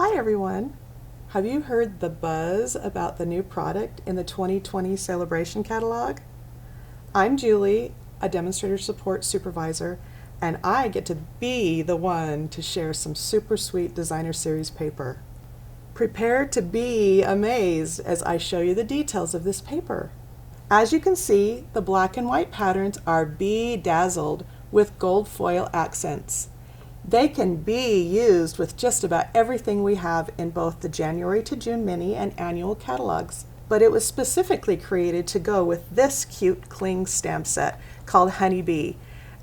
Hi everyone! Have you heard the buzz about the new product in the 2020 Sale-A-Bration catalog? I'm Julie, a Demonstrator Support Supervisor, and I get to be the one to share some super sweet designer series paper. Prepare to be amazed as I show you the details of this paper. As you can see, the black and white patterns are bedazzled with gold foil accents. They can be used with just about everything we have in both the January to June mini and annual catalogs, but it was specifically created to go with this cute cling stamp set called Honeybee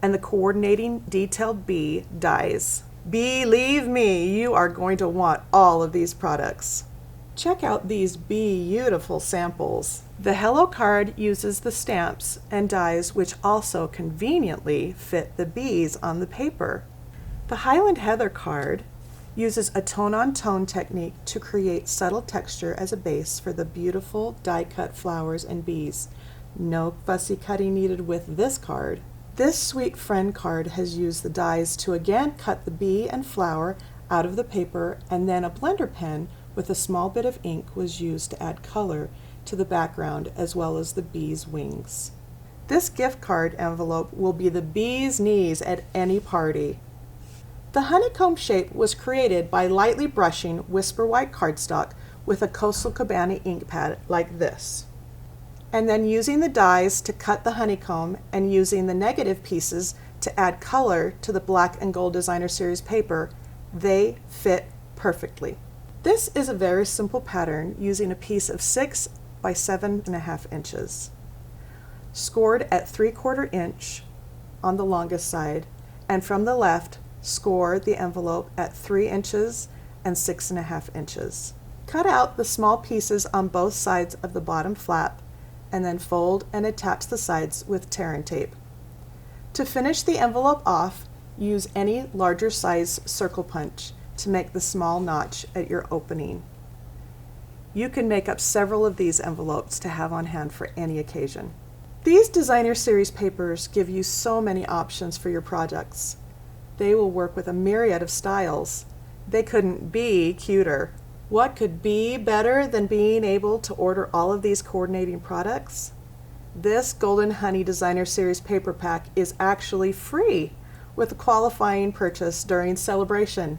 and the coordinating detailed bee dies. Believe me, you are going to want all of these products. Check out these beautiful samples. The Hello card uses the stamps and dies which also conveniently fit the bees on the paper. The Highland Heather card uses a tone-on-tone technique to create subtle texture as a base for the beautiful die-cut flowers and bees. No fussy cutting needed with this card. This Sweet Friend card has used the dies to again cut the bee and flower out of the paper, and then a blender pen with a small bit of ink was used to add color to the background as well as the bee's wings. This gift card envelope will be the bee's knees at any party. The honeycomb shape was created by lightly brushing Whisper White cardstock with a Coastal Cabana ink pad like this, and then using the dies to cut the honeycomb and using the negative pieces to add color to the black and gold designer series paper. They fit perfectly. This is a very simple pattern using a piece of 6 by 7.5 inches, scored at 3/4 inch on the longest side, and from the left score the envelope at 3 inches and 6.5 inches. Cut out the small pieces on both sides of the bottom flap and then fold and attach the sides with tear and tape. To finish the envelope off, use any larger size circle punch to make the small notch at your opening. You can make up several of these envelopes to have on hand for any occasion. These designer series papers give you so many options for your projects. They will work with a myriad of styles. They couldn't be cuter. What could be better than being able to order all of these coordinating products? This Golden Honey Designer Series paper pack is actually free with a qualifying purchase during Sale-A-Bration.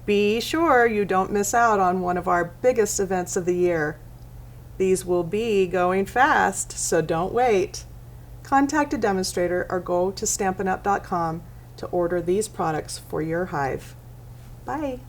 Be sure you don't miss out on one of our biggest events of the year. These will be going fast, so don't wait. Contact a demonstrator or go to stampinup.com to order these products for your hive. Bye!